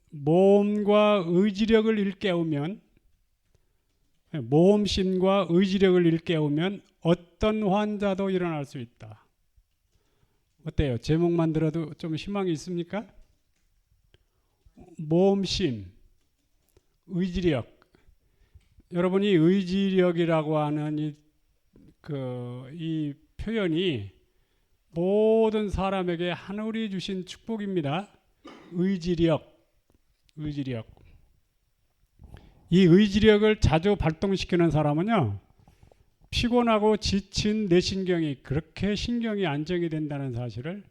모험과 의지력을 일깨우면, 모험심과 의지력을 일깨우면 어떤 환자도 일어날 수 있다. 어때요? 제목만 들어도 좀 희망이 있습니까? 모험심, 의지력. 여러분이 의지력이라고 하는 이 표현이 모든 사람에게 하늘이 주신 축복입니다. 의지력. 이 의지력을 자주 발동시키는 사람은요, 피곤하고 지친 뇌신경이 그렇게 신경이 안정이 된다는 사실을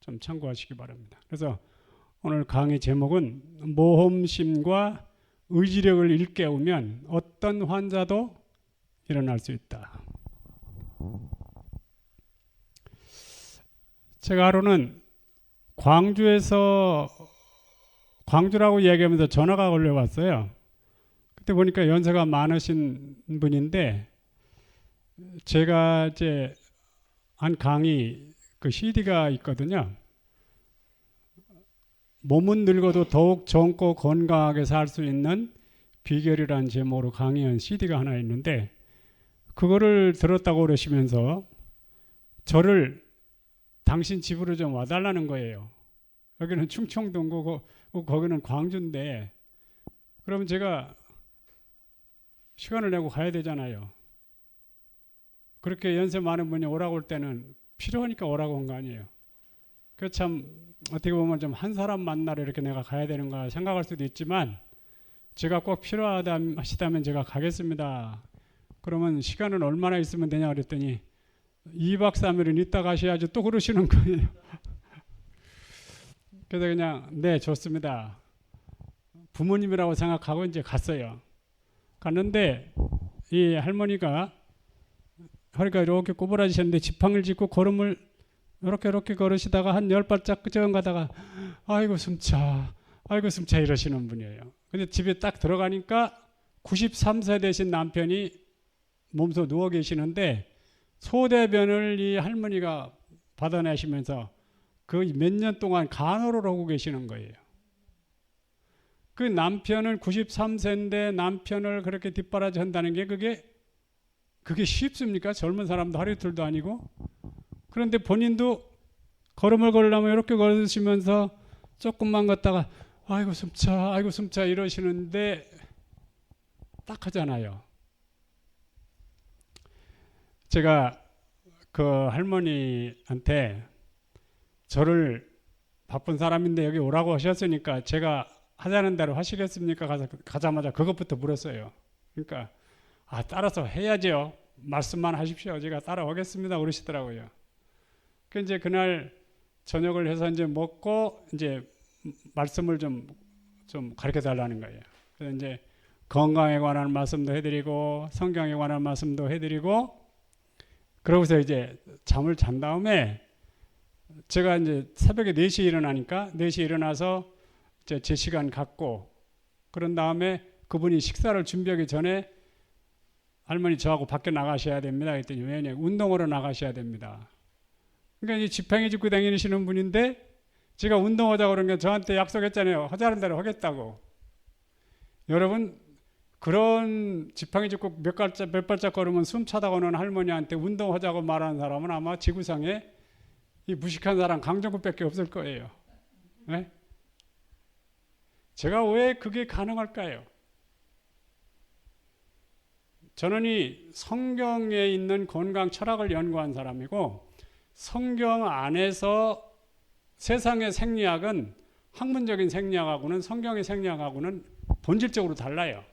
좀 참고하시기 바랍니다. 그래서 오늘 강의 제목은 모험심과 의지력을 일깨우면 어떤 환자도 일어날 수 있다. 제가 하루는 광주라고 얘기하면서 전화가 걸려왔어요. 그때 보니까 연세가 많으신 분인데, 제가 이제 한 강의 그 CD가 있거든요. 몸은 늙어도 더욱 젊고 건강하게 살 수 있는 비결이라는 제목으로 강의한 CD가 하나 있는데, 그거를 들었다고 그러시면서 저를 당신 집으로 좀 와달라는 거예요. 여기는 충청도고 거기는 광주인데, 그러면 제가 시간을 내고 가야 되잖아요. 그렇게 연세 많은 분이 오라고 할 때는 필요하니까 오라고 한 거 아니에요. 그 참 어떻게 보면 좀 한 사람 만나러 이렇게 내가 가야 되는가 생각할 수도 있지만, 제가 꼭 필요하다 하시다면 제가 가겠습니다. 그러면 시간은 얼마나 있으면 되냐 그랬더니 2박 3일은 있다 가셔야지 또 그러시는 거예요. 그래서 그냥 네 좋습니다. 부모님이라고 생각하고 이제 갔어요. 갔는데 이 할머니가 허리가 이렇게 구부러지셨는데 지팡이를 짚고 걸음을 이렇게 걸으시다가 한 10발짝 끄정 가다가 아이고 숨차 이러시는 분이에요. 근데 집에 딱 들어가니까 93세 되신 남편이 몸소 누워 계시는데, 소대변을 이 할머니가 받아내시면서 그 몇 년 동안 간호를 하고 계시는 거예요. 그 남편은 93세인데 남편을 그렇게 뒷바라지 한다는 게 그게 쉽습니까? 젊은 사람도 하루 이틀도 아니고. 그런데 본인도 걸음을 걸으려면 이렇게 걸으시면서 조금만 걷다가 아이고 숨차 이러시는데 딱 하잖아요. 제가 그 할머니한테 저를 바쁜 사람인데 여기 오라고 하셨으니까 제가 하자는 대로 하시겠습니까? 가자마자 그것부터 물었어요. 그러니까 따라서 해야죠. 말씀만 하십시오. 제가 따라오겠습니다. 그러시더라고요. 그 이제 그날 저녁을 해서 이제 먹고 이제 말씀을 좀 가르쳐 달라는 거예요. 그래서 이제 건강에 관한 말씀도 해드리고 성경에 관한 말씀도 해드리고, 그러고서 이제 잠을 잔 다음에 제가 이제 새벽에 4시에 일어나니까 4시에 일어나서 이제 제 시간 갖고, 그런 다음에 그분이 식사를 준비하기 전에 할머니 저하고 밖에 나가셔야 됩니다. 그랬더니 왜냐 운동하러 나가셔야 됩니다. 그러니까 이제 지팡이 짚고 다니시는 분인데 제가 운동하자고 그런 게 저한테 약속했잖아요. 하자는 대로 하겠다고. 여러분, 그런 지팡이 짚고 몇 발짝 걸으면 숨 차다고 하는 할머니한테 운동하자고 말하는 사람은 아마 지구상에 이 무식한 사람 강정구밖에 없을 거예요. 네? 제가 왜 그게 가능할까요? 저는 이 성경에 있는 건강 철학을 연구한 사람이고, 성경 안에서 세상의 생리학은 학문적인 생리학하고는 성경의 생리학하고는 본질적으로 달라요.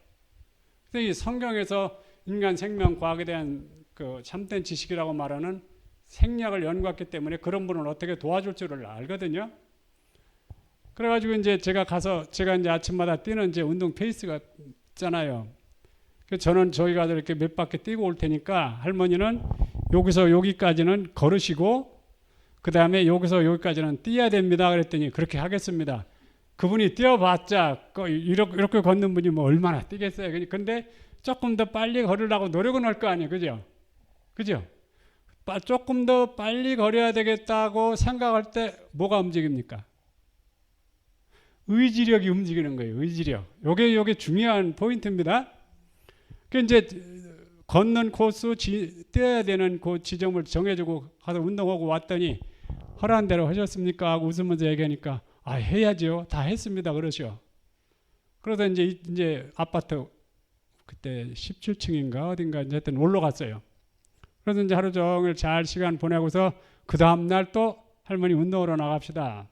그래서 이 성경에서 인간 생명 과학에 대한 그 참된 지식이라고 말하는 생리학을 연구했기 때문에 그런 분을 어떻게 도와줄 줄을 알거든요. 그래가지고 이제 제가 이제 아침마다 뛰는 이제 운동 페이스가 있잖아요. 저는 저희가 이렇게 몇 바퀴 뛰고 올 테니까 할머니는 여기서 여기까지는 걸으시고 그 다음에 여기서 여기까지는 뛰어야 됩니다. 그랬더니 그렇게 하겠습니다. 그분이 뛰어봤자 이렇게 걷는 분이 뭐 얼마나 뛰겠어요. 근데 조금 더 빨리 걸으려고 노력은 할 거 아니에요. 그죠? 조금 더 빨리 걸어야 되겠다고 생각할 때 뭐가 움직입니까? 의지력이 움직이는 거예요. 의지력. 요게 중요한 포인트입니다. 그 이제 걷는 코스 뛰어야 되는 그 지점을 정해주고 가서 운동하고 왔더니 허락한 대로 하셨습니까? 하고 웃으면서 얘기하니까 해야죠. 다 했습니다. 그러시오. 그래서 이제 아파트 그때 17층인가 어딘가 이제 하여튼 올라갔어요. 그래서 이제 하루 종일 잘 시간 보내고서 그 다음날 또 할머니 운동하러 나갑시다.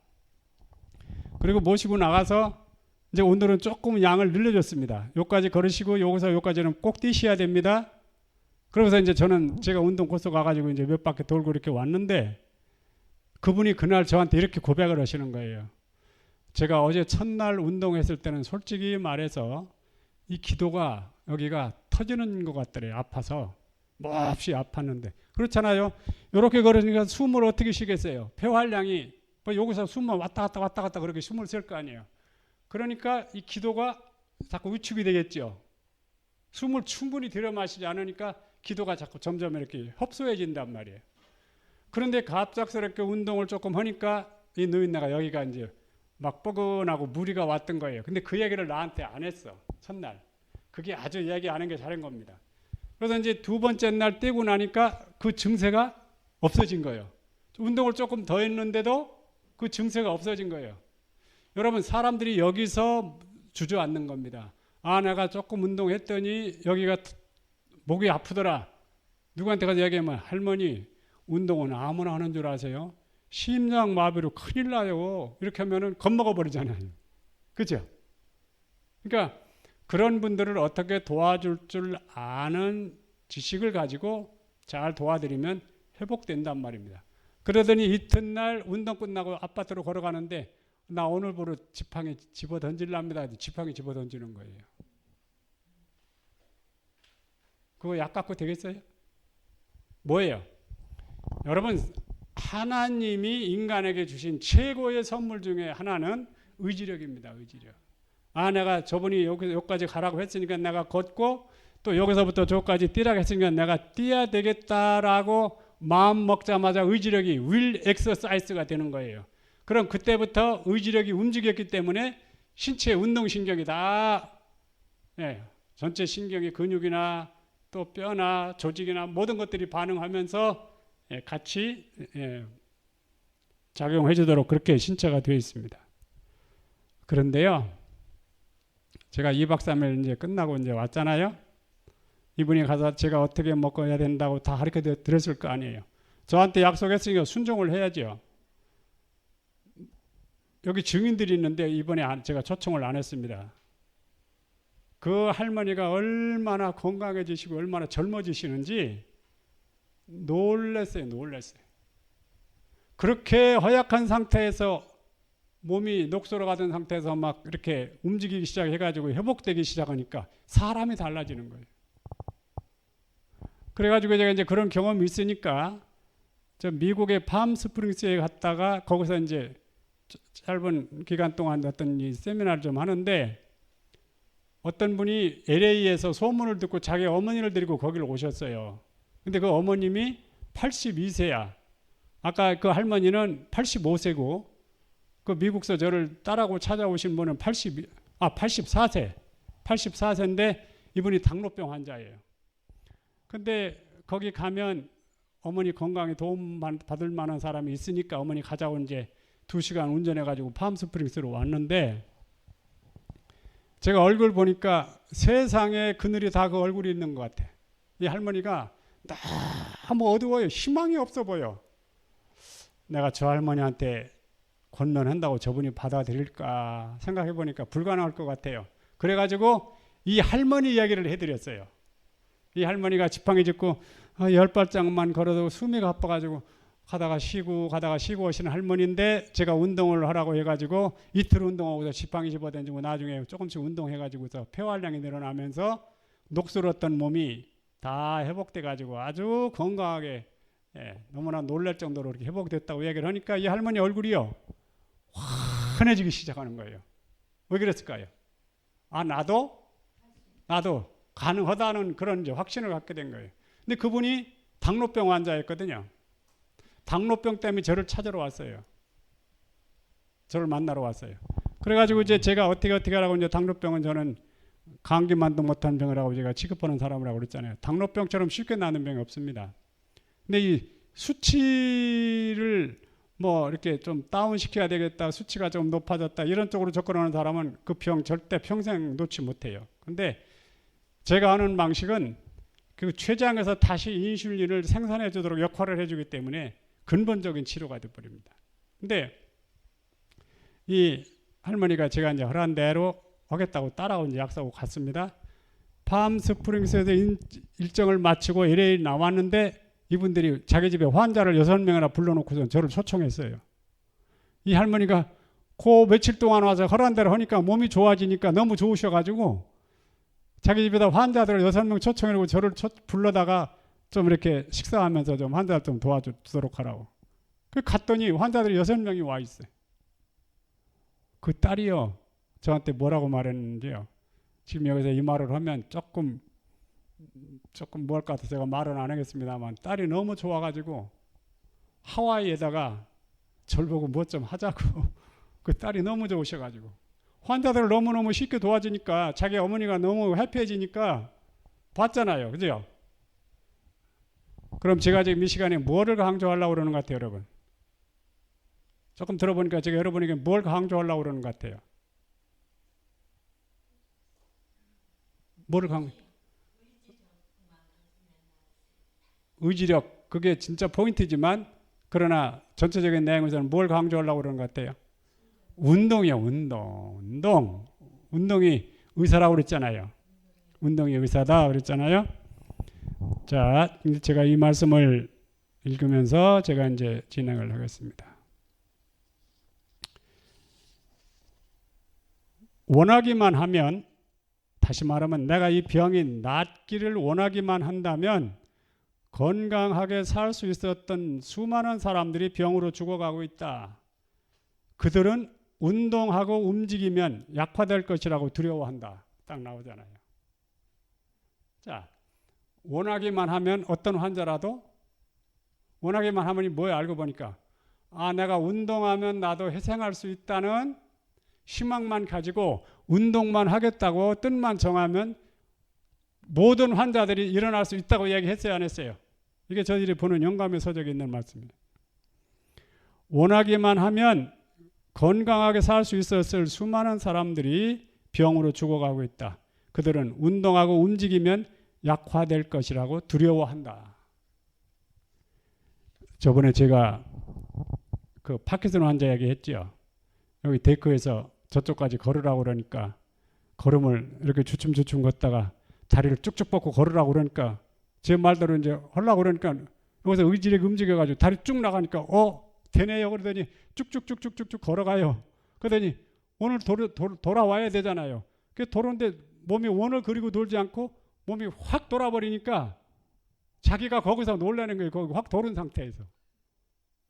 그리고 모시고 나가서 이제 오늘은 조금 양을 늘려줬습니다. 요까지 걸으시고 여기서 요까지는 꼭 뛰셔야 됩니다. 그러면서 이제 제가 운동 코스 가가지고 이제 몇 바퀴 돌고 이렇게 왔는데 그분이 그날 저한테 이렇게 고백을 하시는 거예요. 제가 어제 첫날 운동했을 때는 솔직히 말해서 이 기도가 여기가 터지는 것 같더래요. 아파서 몹시 아팠는데 그렇잖아요. 이렇게 걸으니까 숨을 어떻게 쉬겠어요. 폐활량이 여기서 숨만 왔다 갔다 그렇게 숨을 쉴 거 아니에요. 그러니까 이 기도가 자꾸 위축이 되겠죠. 숨을 충분히 들여 마시지 않으니까 기도가 자꾸 점점 이렇게 흡수해진단 말이에요. 그런데 갑작스럽게 운동을 조금 하니까 이 노인네가 여기가 이제 막 뻐근하고 무리가 왔던 거예요. 근데 그 얘기를 나한테 안 했어. 첫날. 그게 아주 얘기 안 한 게 잘한 겁니다. 그래서 이제 두 번째 날 뛰고 나니까 그 증세가 없어진 거예요. 운동을 조금 더 했는데도 그 증세가 없어진 거예요. 여러분 사람들이 여기서 주저앉는 겁니다. 내가 조금 운동했더니 여기가 목이 아프더라. 누구한테 가서 얘기하면 할머니 운동은 아무나 하는 줄 아세요? 심장마비로 큰일 나요. 이렇게 하면은 겁먹어 버리잖아요. 그죠? 그러니까 그런 분들을 어떻게 도와줄 줄 아는 지식을 가지고 잘 도와드리면 회복된단 말입니다. 그러더니 이튿날 운동 끝나고 아파트로 걸어가는데 나 오늘부로 지팡이 집어 던질랍니다. 지팡이 집어 던지는 거예요. 그거 약 갖고 되겠어요? 뭐예요? 여러분 하나님이 인간에게 주신 최고의 선물 중에 하나는 의지력입니다. 의지력. 내가 저분이 여기까지 가라고 했으니까 내가 걷고 또 여기서부터 저까지 뛰라고 했으니까 내가 뛰어야 되겠다라고 마음 먹자마자 의지력이 will exercise가 되는 거예요. 그럼 그때부터 의지력이 움직였기 때문에 신체 운동신경이 다 전체 신경의 근육이나 또 뼈나 조직이나 모든 것들이 반응하면서 같이 작용해 주도록 그렇게 신체가 되어 있습니다. 그런데요, 제가 2박 3일 이제 끝나고 이제 왔잖아요. 이분이 가서 제가 어떻게 먹어야 된다고 다 가르쳐 드렸을 거 아니에요. 저한테 약속했으니까 순종을 해야죠. 여기 증인들이 있는데 이번에 제가 초청을 안 했습니다. 그 할머니가 얼마나 건강해지시고 얼마나 젊어지시는지 놀랐어요. 그렇게 허약한 상태에서 몸이 녹슬어 가던 상태에서 막 이렇게 움직이기 시작해가지고 회복되기 시작하니까 사람이 달라지는 거예요. 그래가지고 제가 이제 그런 경험이 있으니까 저 미국의 팜스프링스에 갔다가 거기서 이제 짧은 기간 동안 어떤 이 세미나를 좀 하는데 어떤 분이 LA에서 소문을 듣고 자기 어머니를 데리고 거기를 오셨어요. 근데 그 어머님이 82세야. 아까 그 할머니는 85세고 그 미국서 저를 따라고 찾아오신 분은 84세. 84세인데 이분이 당뇨병 환자예요. 근데 거기 가면 어머니 건강에 도움 받을 만한 사람이 있으니까 어머니 가자고 이제 2시간 운전해가지고 팜스프링스로 왔는데 제가 얼굴 보니까 세상에 그늘이 다 그 얼굴이 있는 것 같아. 이 할머니가 너무 어두워요. 희망이 없어 보여. 내가 저 할머니한테 권면한다고 저분이 받아들일까 생각해 보니까 불가능할 것 같아요. 그래가지고 이 할머니 이야기를 해드렸어요. 이 할머니가 지팡이 짚고 10발짝만 걸어도 숨이 가빠가지고 가다가 쉬고 오시는 할머니인데 제가 운동을 하라고 해가지고 이틀 운동하고서 지팡이 집어던지고 나중에 조금씩 운동해가지고서 폐활량이 늘어나면서 녹슬었던 몸이 다 회복돼가지고 아주 건강하게 너무나 놀랄 정도로 이렇게 회복됐다고 얘기를 하니까 이 할머니 얼굴이요 환해지기 시작하는 거예요. 왜 그랬을까요? 나도 가능하다는 그런 이제 확신을 갖게 된 거예요. 근데 그분이 당뇨병 환자였거든요. 당뇨병 때문에 저를 찾으러 왔어요. 저를 만나러 왔어요. 그래가지고 이제 제가 어떻게 하라고 이제 당뇨병은 저는 감기만도 못한 병이라고 제가 취급하는 사람이라고 그랬잖아요. 당뇨병처럼 쉽게 나는 병이 없습니다. 근데 이 수치를 뭐 이렇게 좀 다운시켜야 되겠다, 수치가 좀 높아졌다 이런 쪽으로 접근하는 사람은 그 병 절대 평생 놓지 못해요. 근데 제가 하는 방식은 그 췌장에서 다시 인슐린을 생산해 주도록 역할을 해주기 때문에 근본적인 치료가 되어버립니다. 근데 이 할머니가 제가 이제 허락한 대로 하겠다고 따라오고 이제 약속하고 갔습니다. 팜스프링스에서 일정을 마치고 LA 나왔는데 이분들이 자기 집에 환자를 6명이나 불러놓고서 저를 초청했어요. 이 할머니가 그 며칠 동안 와서 허락한 대로 하니까 몸이 좋아지니까 너무 좋으셔가지고 자기 집에다 환자들 6명 초청해놓고 저를 불러다가 좀 이렇게 식사하면서 좀 환자들 좀 도와주도록 하라고. 그 갔더니 환자들이 6명이 와 있어요. 그 딸이요. 저한테 뭐라고 말했는지요. 지금 여기서 이 말을 하면 조금 뭘 것 같아서 제가 말은 안 하겠습니다만 딸이 너무 좋아가지고 하와이에다가 절 보고 뭐 좀 하자고 그 딸이 너무 좋으셔가지고 환자들을 너무너무 쉽게 도와주니까 자기 어머니가 너무 해피해지니까 봤잖아요. 그죠? 그럼 제가 지금 이 시간에 뭐를 강조하려고 그러는 것 같아요, 여러분? 조금 들어보니까 제가 여러분에게 뭘 강조하려고 그러는 것 같아요? 뭐를 의지력, 그게 진짜 포인트지만 그러나 전체적인 내용에서는 뭘 강조하려고 그러는 것 같아요? 운동이요. 운동이 의사라고 그랬잖아요. 운동이 의사다 그랬잖아요. 자, 제가 이 말씀을 읽으면서 제가 이제 진행을 하겠습니다. 원하기만 하면, 다시 말하면 내가 이 병이 낫기를 원하기만 한다면 건강하게 살 수 있었던 수많은 사람들이 병으로 죽어가고 있다. 그들은 운동하고 움직이면 약화될 것이라고 두려워한다. 딱 나오잖아요. 자, 원하기만 하면 어떤 환자라도 원하기만 하면이 뭐예요? 알고 보니까 내가 운동하면 나도 회생할 수 있다는 희망만 가지고 운동만 하겠다고 뜻만 정하면 모든 환자들이 일어날 수 있다고 얘기했어요, 안 했어요? 이게 저희들이 보는 영감의 서적에 있는 말씀입니다. 원하기만 하면 건강하게 살 수 있었을 수많은 사람들이 병으로 죽어가고 있다. 그들은 운동하고 움직이면 약화될 것이라고 두려워한다. 저번에 제가 그 파킨슨 환자 얘기했죠. 여기 데크에서 저쪽까지 걸으라고 그러니까 걸음을 이렇게 주춤주춤 걷다가 다리를 쭉쭉 뻗고 걸으라고 그러니까 제 말대로 이제 하려고 그러니까 여기서 의지력이 움직여가지고 다리 쭉 나가니까 되네요. 그러더니 쭉쭉쭉쭉쭉 걸어가요. 그러더니 오늘 돌아와야 되잖아요. 그 돌아오는데 몸이 원을 그리고 돌지 않고 몸이 확 돌아버리니까 자기가 거기서 놀라는 거예요. 거기 확 돌은 상태에서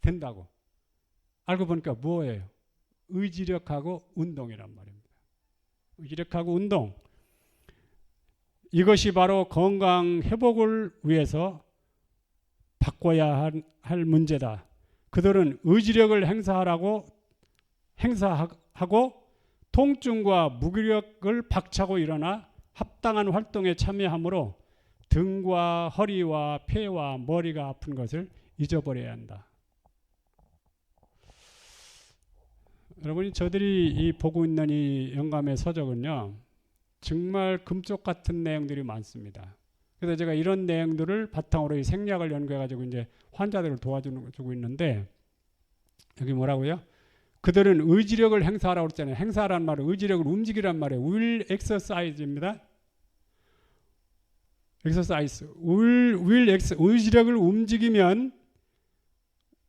된다고. 알고 보니까 뭐예요? 의지력하고 운동이란 말입니다. 의지력하고 운동. 이것이 바로 건강 회복을 위해서 바꿔야 할 문제다. 그들은 의지력을 행사하고 통증과 무기력을 박차고 일어나 합당한 활동에 참여하므로 등과 허리와 폐와 머리가 아픈 것을 잊어버려야 한다. 여러분이 저들이 이 보고 있는 이 영감의 서적은요, 정말 금쪽 같은 내용들이 많습니다. 그래서 제가 이런 내용들을 바탕으로 이 생략을 연구해가지고 이제 환자들을 도와주고 있는데, 여기 뭐라고요? 그들은 의지력을 행사하라고 그랬잖아요. 행사하라는 말은 의지력을 움직이란 말이에요. will exercise입니다. exercise. 의지력을 움직이면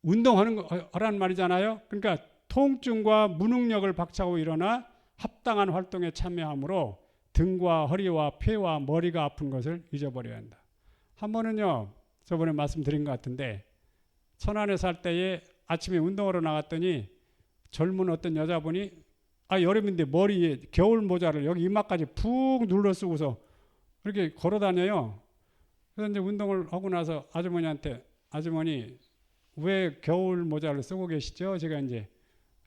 운동하라는 말이잖아요. 그러니까 통증과 무능력을 박차고 일어나 합당한 활동에 참여하므로 등과 허리와 폐와 머리가 아픈 것을 잊어버려야 한다. 한 번은요, 저번에 말씀드린 것 같은데 천안에 살 때에 아침에 운동하러 나갔더니 젊은 어떤 여자분이 여름인데 머리에 겨울 모자를 여기 이마까지 푹 눌러 쓰고서 이렇게 걸어 다녀요. 그래서 이제 운동을 하고 나서 아주머니한테, 아주머니 왜 겨울 모자를 쓰고 계시죠? 제가 이제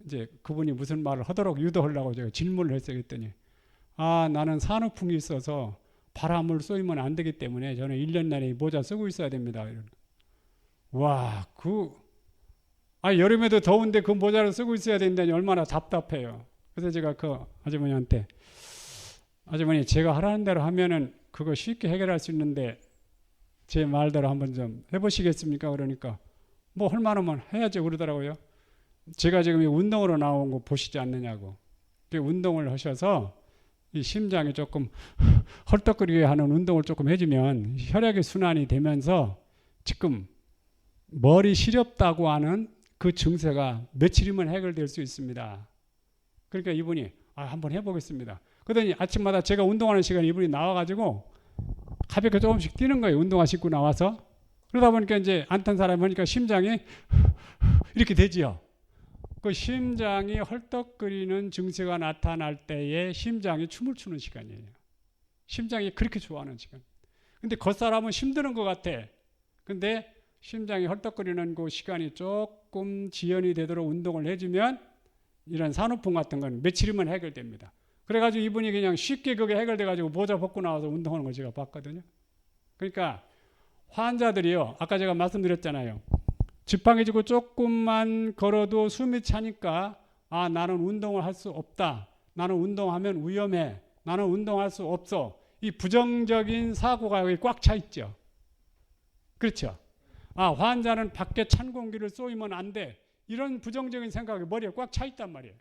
이제 그분이 무슨 말을 하도록 유도하려고 제가 질문을 했어요. 그랬더니 나는 산후풍이 있어서 바람을 쏘이면 안 되기 때문에 저는 1년 내내 모자 쓰고 있어야 됩니다. 와, 여름에도 더운데 그 모자를 쓰고 있어야 된다니 얼마나 답답해요. 그래서 제가 그 아주머니한테 아주머니 제가 하라는 대로 하면은 그거 쉽게 해결할 수 있는데 제 말대로 한번 좀 해보시겠습니까? 그러니까 뭐 할 만하면 해야죠 그러더라고요. 제가 지금 운동으로 나온 거 보시지 않느냐고. 운동을 하셔서 이 심장이 조금 헐떡거리게 하는 운동을 조금 해주면 혈액의 순환이 되면서 지금 머리 시렵다고 하는 그 증세가 며칠이면 해결될 수 있습니다. 그러니까 이분이 한번 해보겠습니다. 그러더니 아침마다 제가 운동하는 시간에 이분이 나와가지고 가볍게 조금씩 뛰는 거예요. 운동하시고 나와서. 그러다 보니까 이제 안 탄 사람이 하니까 심장이 이렇게 되지요. 그 심장이 헐떡거리는 증세가 나타날 때에 심장이 춤을 추는 시간이에요. 심장이 그렇게 좋아하는 시간. 근데 겉사람은 힘드는 것 같아. 근데 심장이 헐떡거리는 그 시간이 조금 지연이 되도록 운동을 해주면 이런 산후풍 같은 건 며칠이면 해결됩니다. 그래가지고 이분이 그냥 쉽게 그게 해결돼가지고 모자 벗고 나와서 운동하는 걸 제가 봤거든요. 그러니까 환자들이요. 아까 제가 말씀드렸잖아요. 지팡이지고 조금만 걸어도 숨이 차니까 나는 운동을 할 수 없다. 나는 운동하면 위험해. 나는 운동할 수 없어. 이 부정적인 사고가 여기 꽉 차 있죠. 그렇죠. 환자는 밖에 찬 공기를 쏘이면 안 돼. 이런 부정적인 생각이 머리에 꽉 차 있단 말이에요.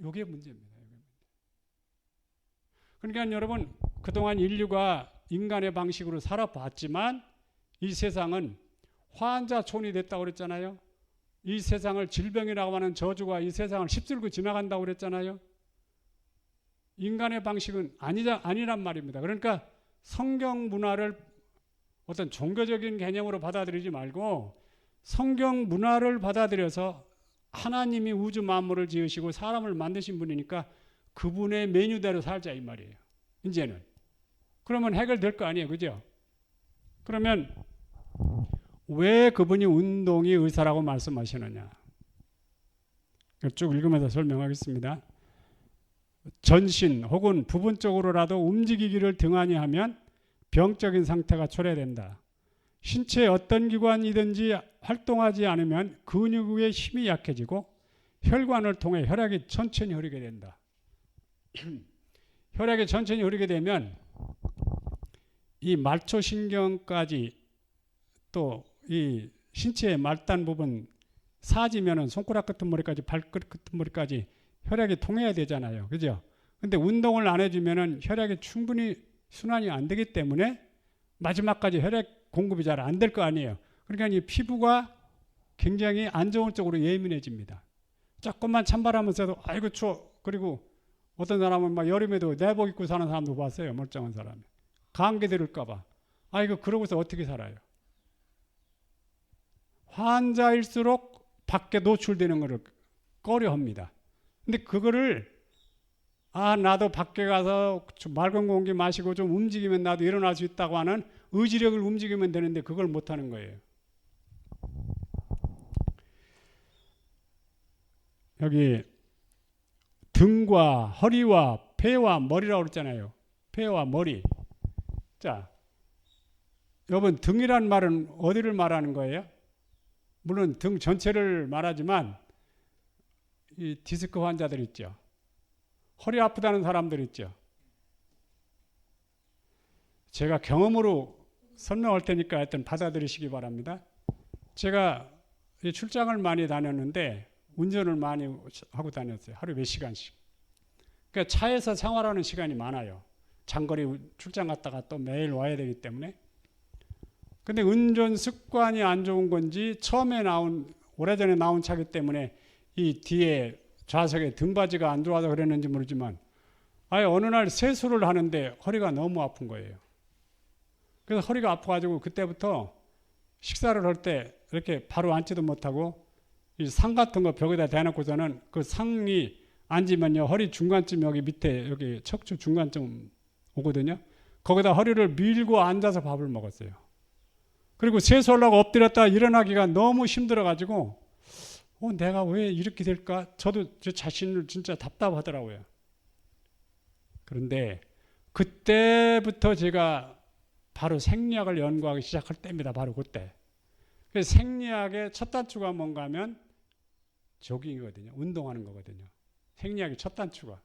이게 문제입니다. 그러니까 여러분 그동안 인류가 인간의 방식으로 살아봤지만 이 세상은 환자촌이 됐다고 그랬잖아요. 이 세상을 질병이라고 하는 저주가 이 세상을 휩쓸고 지나간다고 그랬잖아요. 인간의 방식은 아니란 말입니다. 그러니까 성경 문화를 어떤 종교적인 개념으로 받아들이지 말고 성경 문화를 받아들여서 하나님이 우주 만물을 지으시고 사람을 만드신 분이니까 그분의 메뉴대로 살자 이 말이에요. 이제는. 그러면 해결될 거 아니에요. 그죠? 그러면 왜 그분이 운동이 의사라고 말씀하시느냐. 쭉 읽으면서 설명하겠습니다. 전신 혹은 부분적으로라도 움직이기를 등한히 하면 병적인 상태가 초래된다. 신체의 어떤 기관이든지 활동하지 않으면 근육의 힘이 약해지고 혈관을 통해 혈액이 천천히 흐르게 된다. 혈액이 천천히 흐르게 되면 이 말초신경까지 또 이 신체의 말단 부분 사지면은 손가락 같은 머리까지 발끝 같은 머리까지 혈액이 통해야 되잖아요. 그죠? 근데 운동을 안 해주면은 혈액이 충분히 순환이 안 되기 때문에 마지막까지 혈액 공급이 잘 안 될 거 아니에요. 그러니까 이 피부가 굉장히 안 좋은 쪽으로 예민해집니다. 조금만 찬바람을 쐬도 아이고 추워. 그리고 어떤 사람은 막 여름에도 내복 입고 사는 사람도 봤어요. 멀쩡한 사람이. 감기 들을까 봐. 아이고 그러고서 어떻게 살아요? 환자일수록 밖에 노출되는 것을 꺼려합니다. 근데 그거를 나도 밖에 가서 맑은 공기 마시고 좀 움직이면 나도 일어날 수 있다고 하는 의지력을 움직이면 되는데 그걸 못하는 거예요. 여기 등과 허리와 폐와 머리라고 그랬잖아요. 폐와 머리. 자, 여러분 등이란 말은 어디를 말하는 거예요? 물론 등 전체를 말하지만 이 디스크 환자들 있죠. 허리 아프다는 사람들 있죠. 제가 경험으로 설명할 테니까 하여튼 받아들이시기 바랍니다. 제가 출장을 많이 다녔는데 운전을 많이 하고 다녔어요. 하루에 몇 시간씩. 그러니까 차에서 생활하는 시간이 많아요. 장거리 출장 갔다가 또 매일 와야 되기 때문에. 근데 운전 습관이 안 좋은 건지 오래전에 나온 차기 때문에 이 뒤에 좌석에 등받이가 안 좋아서 그랬는지 모르지만 어느 날 세수를 하는데 허리가 너무 아픈 거예요. 그래서 허리가 아파가지고 그때부터 식사를 할 때 이렇게 바로 앉지도 못하고 이 상 같은 거 벽에다 대놓고서는 그 상이 앉으면요 허리 중간쯤 여기 밑에 여기 척추 중간쯤 오거든요. 거기다 허리를 밀고 앉아서 밥을 먹었어요. 그리고 세수하려고 엎드렸다 일어나기가 너무 힘들어가지고 내가 왜 이렇게 될까? 저도 제 자신을 진짜 답답하더라고요. 그런데 그때부터 제가 바로 생리학을 연구하기 시작할 때입니다. 바로 그때. 그래서 생리학의 첫 단추가 뭔가 하면 조깅이거든요. 운동하는 거거든요. 생리학의 첫 단추가.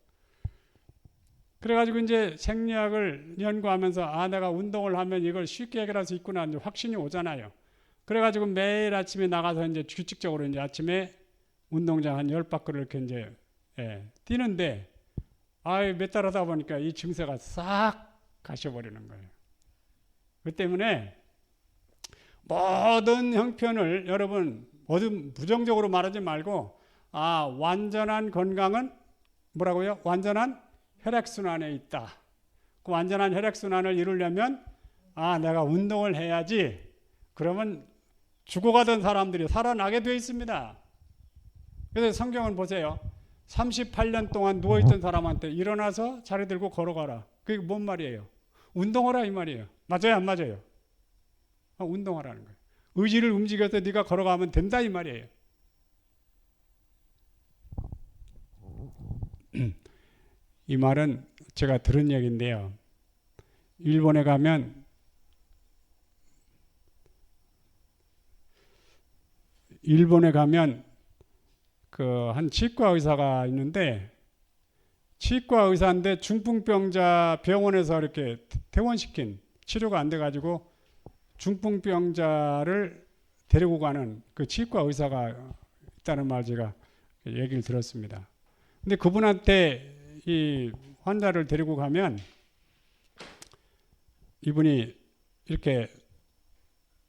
그래가지고 이제 생리학을 연구하면서 내가 운동을 하면 이걸 쉽게 해결할 수 있구나 이제 확신이 오잖아요. 그래가지고 매일 아침에 나가서 이제 규칙적으로 이제 아침에 운동장 한 10바퀴를 이렇게 이제 뛰는데 몇 달 하다 보니까 이 증세가 싹 가셔버리는 거예요. 그 때문에 모든 형편을 여러분 모든 부정적으로 말하지 말고 완전한 건강은 뭐라고요? 완전한 혈액순환에 있다. 그 완전한 혈액순환을 이루려면 내가 운동을 해야지. 그러면 죽어가던 사람들이 살아나게 되어 있습니다. 그래서 성경을 보세요. 38년 동안 누워있던 사람한테 일어나서 자리 들고 걸어가라. 그게 뭔 말이에요? 운동하라 이 말이에요. 맞아요 안 맞아요? 운동하라는 거예요. 의지를 움직여서 네가 걸어가면 된다 이 말이에요. 이 말은 제가 들은 얘기인데요. 일본에 가면 그 한 치과 의사가 있는데 치과 의사인데 중풍병자 병원에서 이렇게 퇴원시킨 치료가 안 돼가지고 중풍병자를 데리고 가는 그 치과 의사가 있다는 말 제가 얘기를 들었습니다. 근데 그분한테 이 환자를 데리고 가면 이분이 이렇게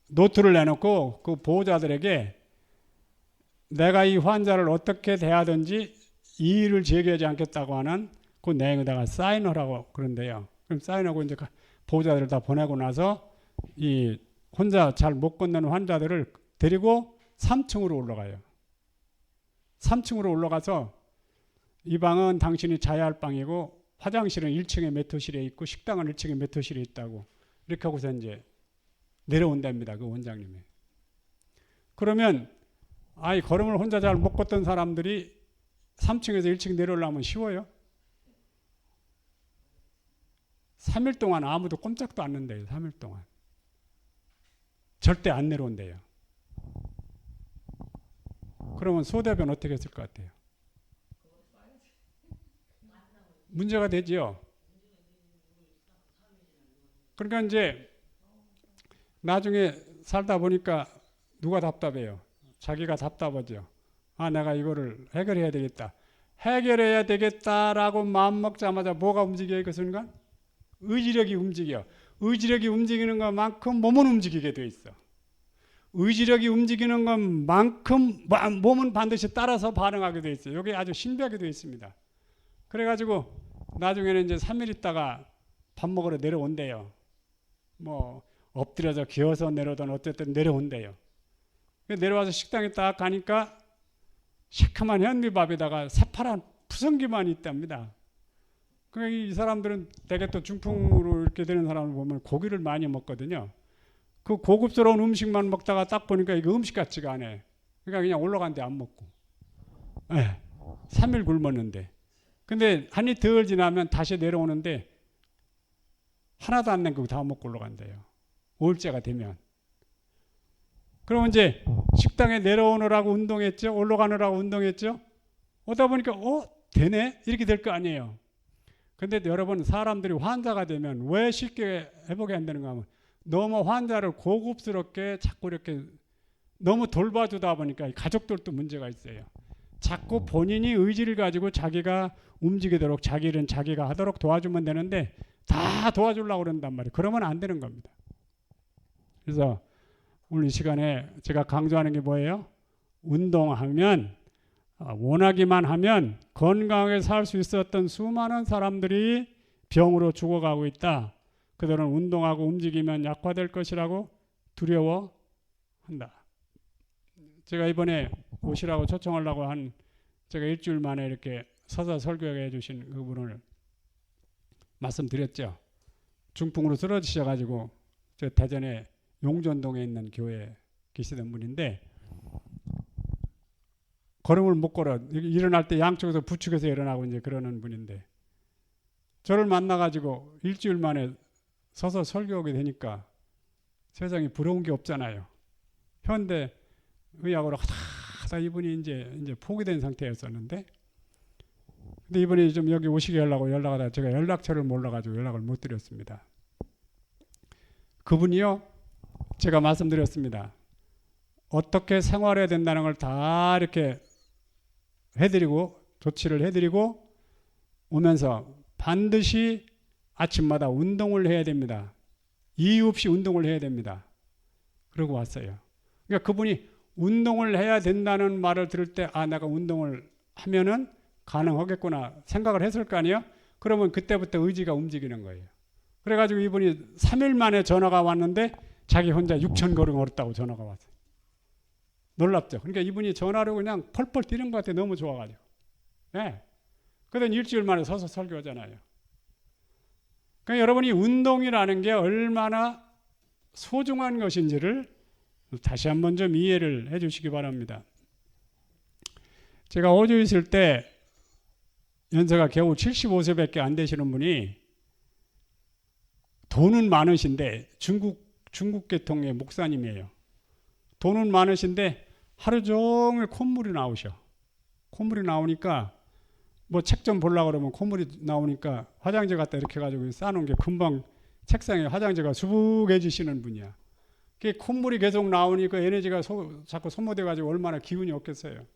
노트를 내놓고 그 보호자들에게 내가 이 환자를 어떻게 대하든지 이의를 제기하지 않겠다고 하는 그 내용에다가 사인하라고 그런데요. 그럼 사인하고 이제 보호자들을 다 보내고 나서 이 혼자 잘 못 걷는 환자들을 데리고 3층으로 올라가요. 3층으로 올라가서 이 방은 당신이 자야 할 방이고 화장실은 1층에 몇 호실에 있고 식당은 1층에 몇 호실에 있다고 이렇게 하고서 이제 내려온답니다. 그 원장님이. 그러면 걸음을 혼자 잘 못 걷던 사람들이 3층에서 1층 내려오려면 쉬워요? 3일 동안 아무도 꼼짝도 않는데요. 3일 동안. 절대 안 내려온대요. 그러면 소대변 어떻게 했을 것 같아요? 문제가 되지요. 그러니까 이제 나중에 살다 보니까 누가 답답해요? 자기가 답답하죠. 내가 이거를 해결해야 되겠다. 해결해야 되겠다라고 마음먹자마자 뭐가 움직여요? 그 순간? 의지력이 움직여. 의지력이 움직이는 것만큼 몸은 움직이게 돼 있어. 의지력이 움직이는 것만큼 몸은 반드시 따라서 반응하게 돼 있어요. 이게 아주 신비하게 돼 있습니다. 그래가지고 나중에는 이제 3일 있다가 밥 먹으러 내려온대요. 뭐 엎드려서 기어서 내려오든 어쨌든 내려온대요. 내려와서 식당에 딱 가니까 시큼한 현미밥에다가 새파란 푸성기만 있답니다. 이 사람들은 대개 또 중풍으로 이렇게 되는 사람을 보면 고기를 많이 먹거든요. 그 고급스러운 음식만 먹다가 딱 보니까 이거 음식 같지가 않아. 그러니까 그냥 올라간데 안 먹고. 3일 굶었는데. 근데 한이 덜 지나면 다시 내려오는데 하나도 안 남기고 다 먹고 올라간대요. 5일째가 되면. 그러면 이제 식당에 내려오느라고 운동했죠. 올라가느라고 운동했죠. 오다 보니까 되네? 이렇게 될 거 아니에요. 근데 여러분 사람들이 환자가 되면 왜 쉽게 회복이 안 되는가 하면 너무 환자를 고급스럽게 자꾸 이렇게 너무 돌봐주다 보니까 가족들도 문제가 있어요. 자꾸 본인이 의지를 가지고 자기가 움직이도록 자기 일은 자기가 하도록 도와주면 되는데 다 도와주려고 그런단 말이에요. 그러면 안 되는 겁니다. 그래서 오늘 이 시간에 제가 강조하는 게 뭐예요? 운동하면 원하기만 하면 건강하게 살 수 있었던 수많은 사람들이 병으로 죽어가고 있다. 그들은 운동하고 움직이면 약화될 것이라고 두려워한다. 제가 이번에 오시라고 초청하려고 제가 일주일 만에 이렇게 서서 설교해 주신 그분을 말씀드렸죠. 중풍으로 쓰러지셔가지고 저 대전에 용전동에 있는 교회에 계시던 분인데 걸음을 못 걸어. 일어날 때 양쪽에서 부축해서 일어나고 이제 그러는 분인데 저를 만나가지고 일주일 만에 서서 설교하게 되니까 세상에 부러운 게 없잖아요. 현대 의학으로 하다 이분이 이제 포기된 상태였었는데, 근데 이분이 좀 여기 오시게 하려고 연락하다가 제가 연락처를 몰라가지고 연락을 못 드렸습니다. 그분이요, 제가 말씀드렸습니다. 어떻게 생활해야 된다는 걸 다 이렇게 해드리고 조치를 해드리고 오면서 반드시 아침마다 운동을 해야 됩니다. 이유 없이 운동을 해야 됩니다. 그러고 왔어요. 그러니까 그분이 운동을 해야 된다는 말을 들을 때 내가 운동을 하면은 가능하겠구나 생각을 했을 거 아니에요. 그러면 그때부터 의지가 움직이는 거예요. 그래가지고 이분이 3일 만에 전화가 왔는데 자기 혼자 6,000 걸음 걸었다고 전화가 왔어요. 놀랍죠. 그러니까 이분이 전화로 그냥 펄펄 뛰는 것 같아. 너무 좋아가지고. 네. 그러더니 일주일 만에 서서 설교하잖아요. 그러니까 여러분이 운동이라는 게 얼마나 소중한 것인지를 다시 한번 좀 이해를 해 주시기 바랍니다. 제가 호주에 있을 때 연세가 겨우 75세밖에 안 되시는 분이 돈은 많으신데 중국 계통의 목사님이에요. 돈은 많으신데 하루 종일 콧물이 나오셔. 콧물이 나오니까 뭐 책 좀 보려고 그러면 콧물이 나오니까 화장지 갖다 이렇게 해가지고 싸놓은 게 금방 책상에 화장지가 수북해지시는 분이야. 그 콧물이 계속 나오니까 에너지가 자꾸 소모돼가지고 얼마나 기운이 없겠어요.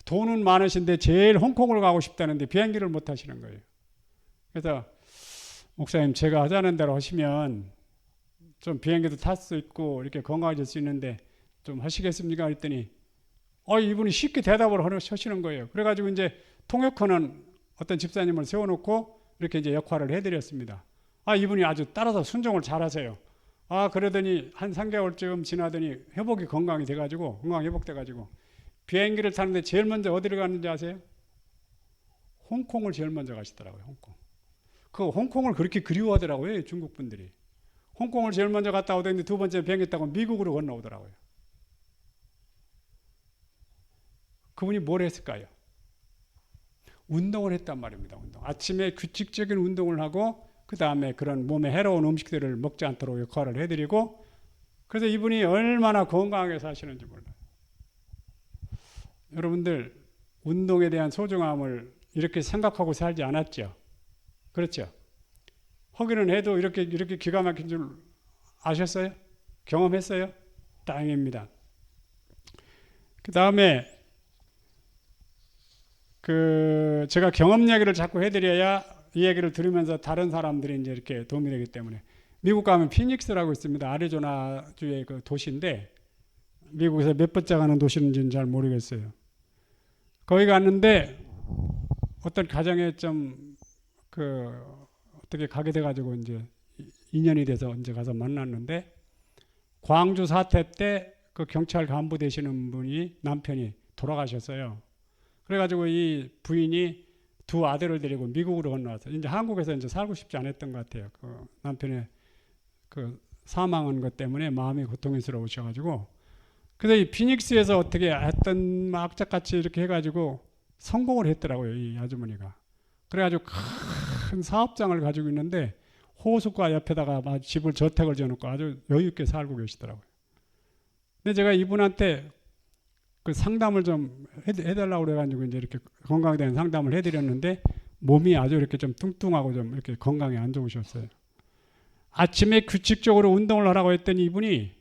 돈은 많으신데 제일 홍콩을 가고 싶다는데 비행기를 못 타시는 거예요. 그래서 목사님, 제가 하자는 대로 하시면 좀 비행기도 탈 수 있고 이렇게 건강해질 수 있는데 좀 하시겠습니까? 했더니 이분이 쉽게 대답을 하시는 거예요. 그래가지고 이제 통역하는 어떤 집사님을 세워놓고 이렇게 이제 역할을 해드렸습니다. 이분이 아주 따라서 순종을 잘하세요. 그러더니 한 3개월쯤 지나더니 건강 회복돼가지고 비행기를 타는데 제일 먼저 어디를 갔는지 아세요? 홍콩을 제일 먼저 가시더라고요. 홍콩. 그 홍콩을 그렇게 그리워하더라고요. 중국 분들이. 홍콩을 제일 먼저 갔다 오더니 두 번째 비행기 타고 미국으로 건너오더라고요. 그분이 뭘 했을까요? 운동을 했단 말입니다. 운동. 아침에 규칙적인 운동을 하고 그 다음에 그런 몸에 해로운 음식들을 먹지 않도록 역할을 해드리고, 그래서 이분이 얼마나 건강하게 사시는지 몰라요. 여러분들 운동에 대한 소중함을 이렇게 생각하고 살지 않았죠? 그렇죠? 하기는 해도 이렇게 기가 막힌 줄 아셨어요? 경험했어요? 다행입니다. 그 다음에 제가 경험 이야기를 자꾸 해드려야 이 얘기를 들으면서 다른 사람들이 이제 이렇게 도움이 되기 때문에, 미국 가면 피닉스라고 있습니다. 애리조나주의 그 도시인데 미국에서 몇 번째 가는 도시인지는 잘 모르겠어요. 거기 갔는데 어떤 가정에 좀 어떻게 가게 돼가지고 이제 인연이 돼서 이제 가서 만났는데, 광주 사태 때 그 경찰 간부 되시는 분이 남편이 돌아가셨어요. 그래가지고 이 부인이 두 아들을 데리고 미국으로 건너왔어요. 이제 한국에서 이제 살고 싶지 않았던 것 같아요. 그 남편의 사망한 것 때문에 마음이 고통스러우셔가지고, 그래서 이 피닉스에서 어떻게 했던 악착같이 이렇게 해가지고 성공을 했더라고요. 이 아주머니가. 그래가지고 큰 사업장을 가지고 있는데 호수가 옆에다가 집을 저택을 지어놓고 아주 여유 있게 살고 계시더라고요. 근데 제가 이분한테 그 상담을 좀 해달라고 그래가지고 이제 이렇게 건강에 대한 상담을 해드렸는데 몸이 아주 이렇게 좀 뚱뚱하고 좀 이렇게 건강에 안 좋으셨어요. 아침에 규칙적으로 운동을 하라고 했더니 이분이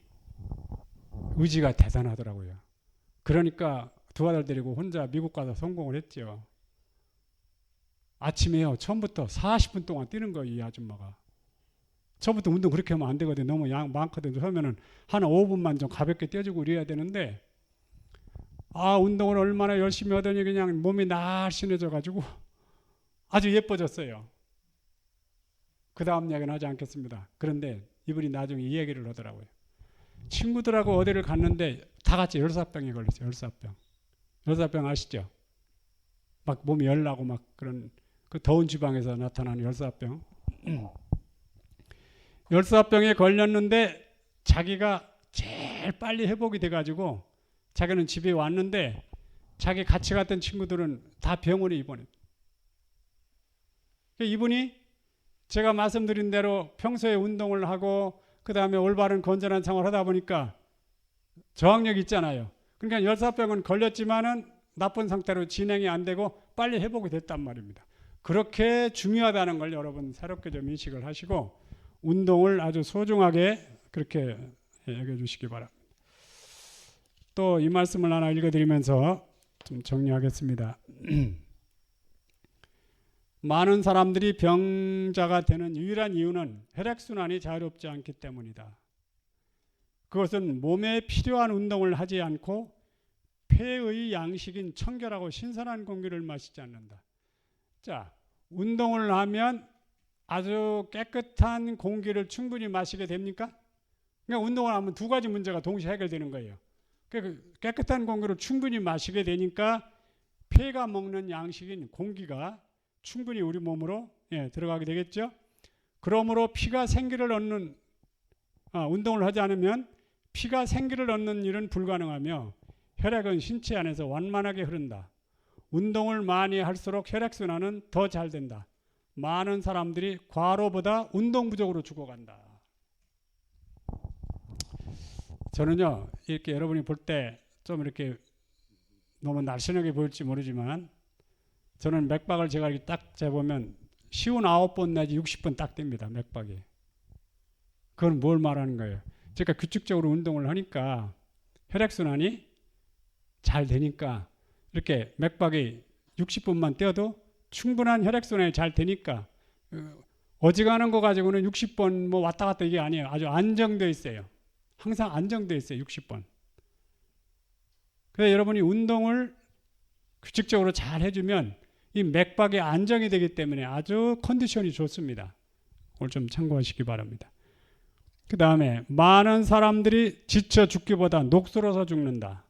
의지가 대단하더라고요. 그러니까 두 아들 데리고 혼자 미국 가서 성공을 했죠. 아침에요, 처음부터 40분 동안 뛰는 거예요, 이 아줌마가. 처음부터 운동 그렇게 하면 안 되거든요. 너무 양 많거든요. 처음에는 한 5분만 좀 가볍게 뛰어주고 이래야 되는데, 운동을 얼마나 열심히 하더니 그냥 몸이 날씬해져가지고 아주 예뻐졌어요. 그 다음 이야기는 하지 않겠습니다. 그런데 이분이 나중에 이 얘기를 하더라고요. 친구들하고 어디를 갔는데 다 같이 열사병에 걸렸어요. 열사병 아시죠? 막 몸이 열나고 막 그런 그 더운 지방에서 나타나는 열사병. 열사병에 걸렸는데 자기가 제일 빨리 회복이 돼가지고 자기는 집에 왔는데 자기 같이 갔던 친구들은 다 병원에 입원해. 이분이 제가 말씀드린 대로 평소에 운동을 하고 그 다음에 올바른 건전한 생활을 하다 보니까 저항력이 있잖아요. 그러니까 열사병은 걸렸지만은 나쁜 상태로 진행이 안 되고 빨리 회복이 됐단 말입니다. 그렇게 중요하다는 걸 여러분 새롭게 좀 인식을 하시고 운동을 아주 소중하게 그렇게 여겨 주시기 바랍니다. 또 이 말씀을 하나 읽어드리면서 좀 정리하겠습니다. 많은 사람들이 병자가 되는 유일한 이유는 혈액순환이 자유롭지 않기 때문이다. 그것은 몸에 필요한 운동을 하지 않고 폐의 양식인 청결하고 신선한 공기를 마시지 않는다. 자, 운동을 하면 아주 깨끗한 공기를 충분히 마시게 됩니까? 그러니까 운동을 하면 두 가지 문제가 동시에 해결되는 거예요. 깨끗한 공기를 충분히 마시게 되니까 폐가 먹는 양식인 공기가 충분히 우리 몸으로 들어가게 되겠죠. 그러므로 피가 생기를 얻는 운동을 하지 않으면 피가 생기를 얻는 일은 불가능하며 혈액은 신체 안에서 완만하게 흐른다. 운동을 많이 할수록 혈액순환은 더 잘 된다. 많은 사람들이 과로보다 운동 부족으로 죽어간다. 저는요, 이렇게 여러분이 볼 때 좀 이렇게 너무 날씬하게 보일지 모르지만 저는 맥박을 제가 이렇게 딱 재보면 59번 내지 60번 딱 됩니다. 맥박이. 그건 뭘 말하는 거예요? 제가 규칙적으로 운동을 하니까 혈액순환이 잘 되니까 이렇게 맥박이 60분만 떼어도 충분한 혈액순환이 잘 되니까 어지간한 거 가지고는 60번 뭐 왔다 갔다 이게 아니에요. 아주 안정되어 있어요. 항상 안정되어 있어요. 60번. 그래서 여러분이 운동을 규칙적으로 잘 해주면 이 맥박이 안정이 되기 때문에 아주 컨디션이 좋습니다. 오늘 좀 참고하시기 바랍니다. 그 다음에 많은 사람들이 지쳐 죽기보다 녹슬어서 죽는다.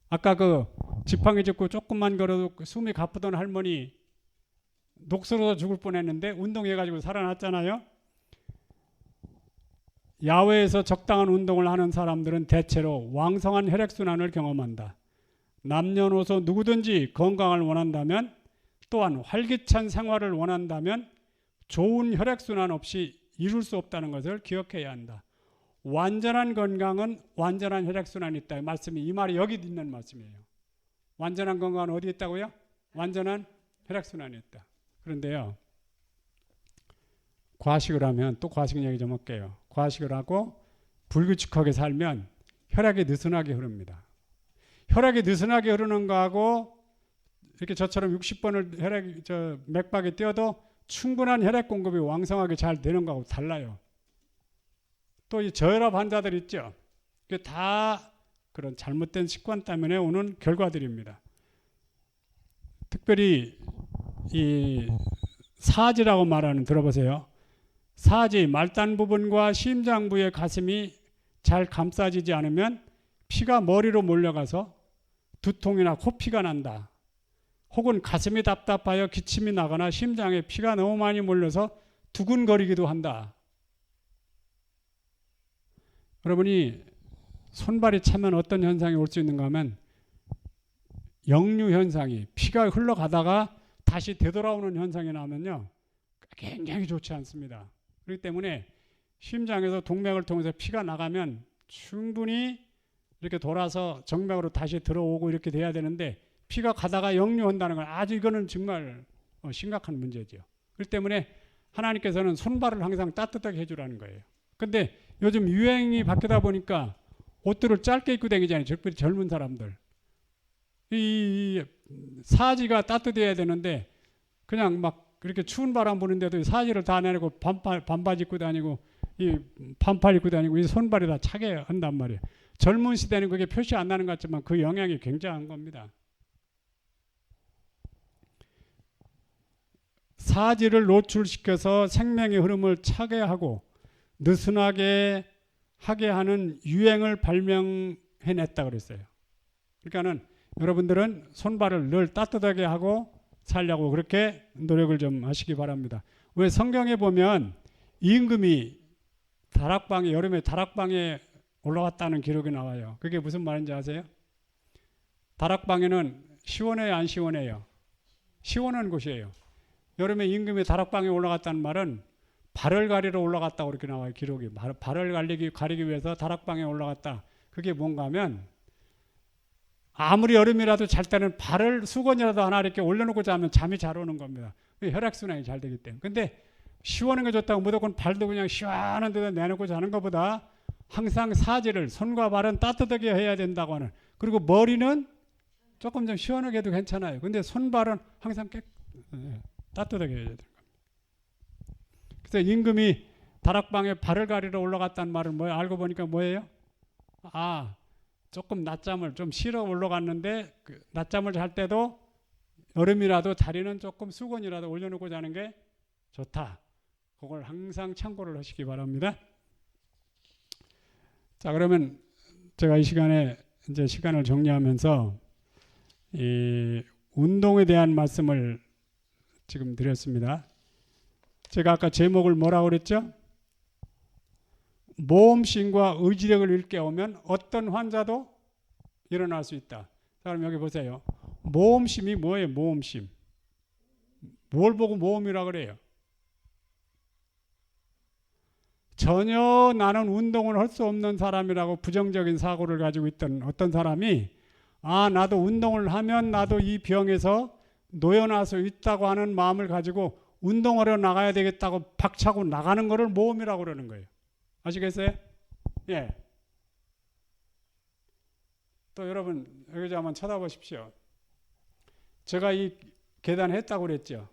아까 그 지팡이 짚고 조금만 걸어도 숨이 가쁘던 할머니 녹슬어서 죽을 뻔했는데 운동해가지고 살아났잖아요. 야외에서 적당한 운동을 하는 사람들은 대체로 왕성한 혈액순환을 경험한다. 남녀노소 누구든지 건강을 원한다면 또한 활기찬 생활을 원한다면 좋은 혈액순환 없이 이룰 수 없다는 것을 기억해야 한다. 완전한 건강은 완전한 혈액순환이 있다. 말씀이 이 말이 여기 있는 말씀이에요. 완전한 건강은 어디 있다고요? 완전한 혈액순환이 있다. 그런데요, 과식을 하면 또 과식 얘기 좀 할게요. 과식을 하고 불규칙하게 살면 혈액이 느슨하게 흐릅니다. 혈액이 느슨하게 흐르는 거하고 이렇게 저처럼 60번을 맥박에 띄어도 충분한 혈액 공급이 왕성하게 잘 되는 거하고 달라요. 또 이 저혈압 환자들 있죠. 이게 다 그런 잘못된 습관 때문에 오는 결과들입니다. 특별히 이 사지라고 말하는 들어보세요. 사지, 말단 부분과 심장부의 가슴이 잘 감싸지지 않으면 피가 머리로 몰려가서 두통이나 코피가 난다. 혹은 가슴이 답답하여 기침이 나거나 심장에 피가 너무 많이 몰려서 두근거리기도 한다. 여러분이 손발이 차면 어떤 현상이 올 수 있는가 하면 역류 현상이 피가 흘러가다가 다시 되돌아오는 현상이 나면요 굉장히 좋지 않습니다. 그렇기 때문에 심장에서 동맥을 통해서 피가 나가면 충분히 이렇게 돌아서 정맥으로 다시 들어오고 이렇게 돼야 되는데 피가 가다가 역류한다는 건 아주 이거는 정말 심각한 문제죠. 그렇기 때문에 하나님께서는 손발을 항상 따뜻하게 해주라는 거예요. 근데 요즘 유행이 바뀌다 보니까 옷들을 짧게 입고 다니잖아요. 특별히 젊은 사람들. 이 사지가 따뜻해야 되는데 그냥 막 그렇게 추운 바람 부는데도 사지를 다 내리고 반바지 입고 다니고 이 반팔 입고 다니고 이 손발이 다 차게 한단 말이에요. 젊은 시대는 그게 표시 안 나는 것 같지만 그 영향이 굉장한 겁니다. 사지를 노출시켜서 생명의 흐름을 차게 하고 느슨하게 하게 하는 유행을 발명해냈다 그랬어요. 그러니까는 여러분들은 손발을 늘 따뜻하게 하고 살려고 그렇게 노력을 좀 하시기 바랍니다. 왜 성경에 보면 임금이 다락방에 여름에 다락방에 올라왔다는 기록이 나와요. 그게 무슨 말인지 아세요? 다락방에는 시원해요, 안 시원해요? 시원한 곳이에요. 여름에 임금이 다락방에 올라갔다는 말은 발을 가리러 올라갔다고 그렇게 나와요. 기록이. 발을 가리기 위해서 다락방에 올라갔다. 그게 뭔가 하면 아무리 여름이라도 잘 때는 발을 수건이라도 하나 이렇게 올려놓고 자면 잠이 잘 오는 겁니다. 혈액순환이 잘 되기 때문에. 근데 시원한 게 좋다고 무조건 발도 그냥 시원한 데다 내놓고 자는 것보다 항상 사지를, 손과 발은 따뜻하게 해야 된다고 하는. 그리고 머리는 조금 좀 시원하게 해도 괜찮아요. 근데 손발은 항상 따뜻하게 해야 되는 겁니다. 그래서 임금이 다락방에 발을 가리러 올라갔다는 말은 뭐예요? 알고 보니까 뭐예요? 조금 낮잠을 좀 쉬러 올라갔는데 그 낮잠을 잘 때도 여름이라도 다리는 조금 수건이라도 올려놓고 자는 게 좋다. 그걸 항상 참고를 하시기 바랍니다. 자, 그러면 제가 이 시간에 이제 시간을 정리하면서 이 운동에 대한 말씀을 지금 드렸습니다. 제가 아까 제목을 뭐라고 그랬죠? 모험심과 의지력을 일깨우면 어떤 환자도 일어날 수 있다. 자, 그럼 여기 보세요. 모험심이 뭐예요? 모험심. 뭘 보고 모험이라 그래요? 전혀 나는 운동을 할 수 없는 사람이라고 부정적인 사고를 가지고 있던 어떤 사람이 나도 운동을 하면 나도 이 병에서 놓여날 수 있다고 하는 마음을 가지고 운동하러 나가야 되겠다고 박차고 나가는 것을 모험이라고 그러는 거예요. 아시겠어요? 예. 또 여러분 여기 한번 쳐다보십시오. 제가 이 계단 했다고 그랬죠.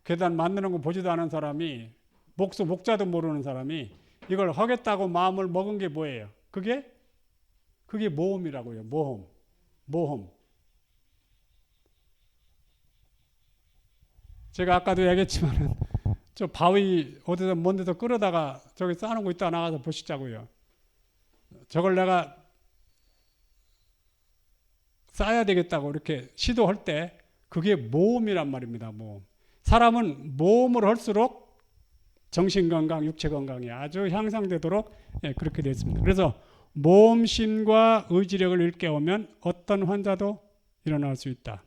계단 만드는 거 보지도 않은 사람이 목자도 모르는 사람이 이걸 하겠다고 마음을 먹은 게 뭐예요? 그게 모험이라고요. 모험. 제가 아까도 얘기했지만은 저 바위 어디서 먼 데서 끌어다가 저기 쌓아놓은 거 있다가 나가서 보시자고요. 저걸 내가 쌓아야 되겠다고 이렇게 시도할 때 그게 모험이란 말입니다. 모험. 사람은 모험을 할수록 정신건강, 육체건강이 아주 향상되도록 그렇게 되어 있습니다. 그래서 모험심과 의지력을 일깨우면 어떤 환자도 일어날 수 있다.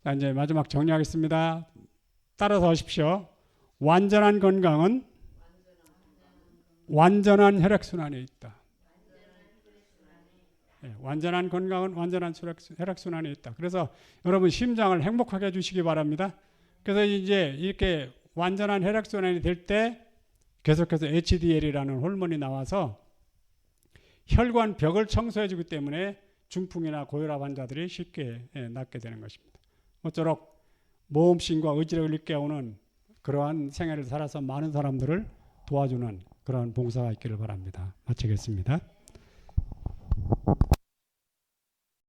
자, 이제 마지막 정리하겠습니다. 따라서 하십시오. 완전한 건강은 완전한 혈액순환에 있다. 완전한 건강은 완전한 혈액순환에 있다. 그래서 여러분 심장을 행복하게 해주시기 바랍니다. 그래서 이제 이렇게 완전한 혈액순환이 될 때 계속해서 HDL이라는 호르몬이 나와서 혈관 벽을 청소해주기 때문에 중풍이나 고혈압 환자들이 쉽게 낫게 되는 것입니다. 모쪼록 모험심과 의지력을 일깨우는 그러한 생애를 살아서 많은 사람들을 도와주는 그러한 봉사가 있기를 바랍니다. 마치겠습니다.